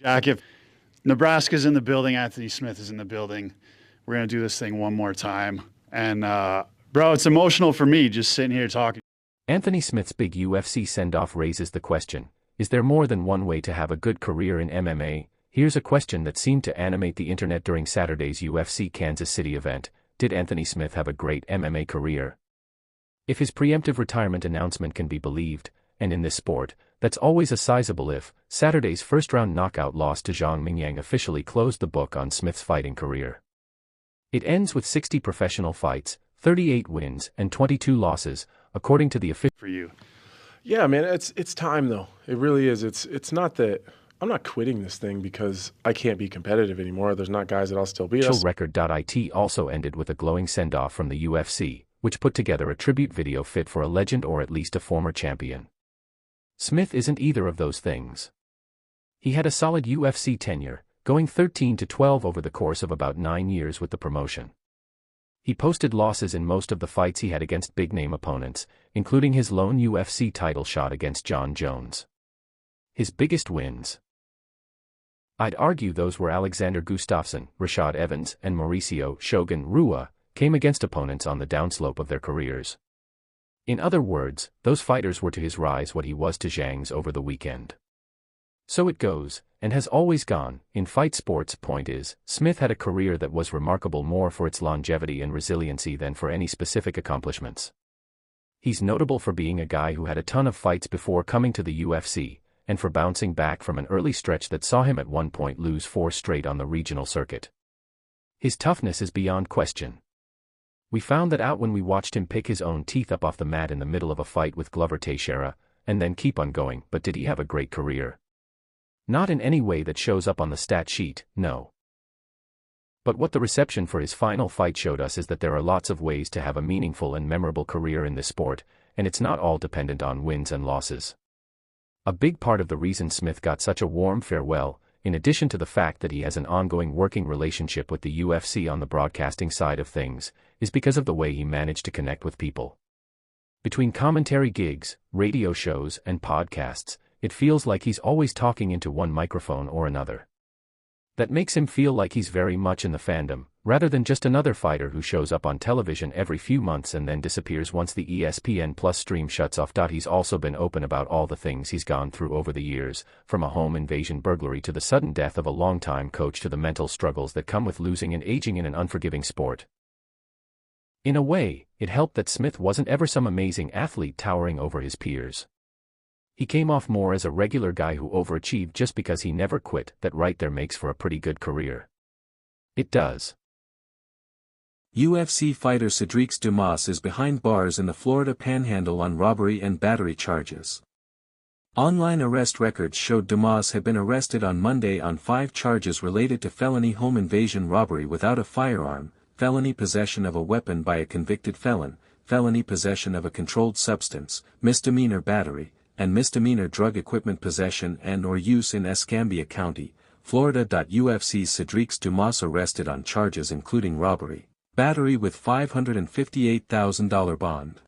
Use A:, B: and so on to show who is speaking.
A: Jack, if Nebraska's in the building, Anthony Smith is in the building. We're going to do this thing one more time. And, bro, it's emotional for me just sitting here talking.
B: Anthony Smith's big UFC send-off raises the question, is there more than one way to have a good career in MMA? Here's a question that seemed to animate the internet during Saturday's UFC Kansas City event. Did Anthony Smith have a great MMA career? If his preemptive retirement announcement can be believed, and in this sport, that's always a sizable if, Saturday's first-round knockout loss to Zhang Mingyang officially closed the book on Smith's fighting career. It ends with 60 professional fights, 38 wins, and 22 losses, according to the official.
A: For you.
C: Yeah, man, it's time though. It really is. It's not that I'm not quitting this thing because I can't be competitive anymore. There's not guys that I'll still beat.
B: Record.it also ended with a glowing send-off from the UFC, which put together a tribute video fit for a legend or at least a former champion. Smith isn't either of those things. He had a solid UFC tenure, going 13-12 over the course of about 9 years with the promotion. He posted losses in most of the fights he had against big-name opponents, including his lone UFC title shot against Jon Jones. His biggest wins? I'd argue those were Alexander Gustafsson, Rashad Evans, and Mauricio "Shogun" Rua, came against opponents on the downslope of their careers. In other words, those fighters were to his rise what he was to Zhang's over the weekend. So it goes, and has always gone, in fight sports. Point is, Smith had a career that was remarkable more for its longevity and resiliency than for any specific accomplishments. He's notable for being a guy who had a ton of fights before coming to the UFC, and for bouncing back from an early stretch that saw him at one point lose 4 straight on the regional circuit. His toughness is beyond question. We found that out when we watched him pick his own teeth up off the mat in the middle of a fight with Glover Teixeira, and then keep on going. But did he have a great career? Not in any way that shows up on the stat sheet, no. But what the reception for his final fight showed us is that there are lots of ways to have a meaningful and memorable career in this sport, and it's not all dependent on wins and losses. A big part of the reason Smith got such a warm farewell, in addition to the fact that he has an ongoing working relationship with the UFC on the broadcasting side of things, is because of the way he managed to connect with people. Between commentary gigs, radio shows, and podcasts, it feels like he's always talking into one microphone or another. That makes him feel like he's very much in the fandom, rather than just another fighter who shows up on television every few months and then disappears once the ESPN Plus stream shuts off. He's also been open about all the things he's gone through over the years, from a home invasion burglary to the sudden death of a longtime coach to the mental struggles that come with losing and aging in an unforgiving sport. In a way, it helped that Smith wasn't ever some amazing athlete towering over his peers. He came off more as a regular guy who overachieved just because he never quit. That right there makes for a pretty good career. It does.
D: UFC fighter Cedric Dumas is behind bars in the Florida Panhandle on robbery and battery charges. Online arrest records showed Dumas had been arrested on Monday on 5 charges related to felony home invasion robbery without a firearm, felony possession of a weapon by a convicted felon, felony possession of a controlled substance, misdemeanor battery, and misdemeanor drug equipment possession and/or use in Escambia County, Florida. UFC's Cedric Dumas arrested on charges including robbery, battery with $558,000 bond.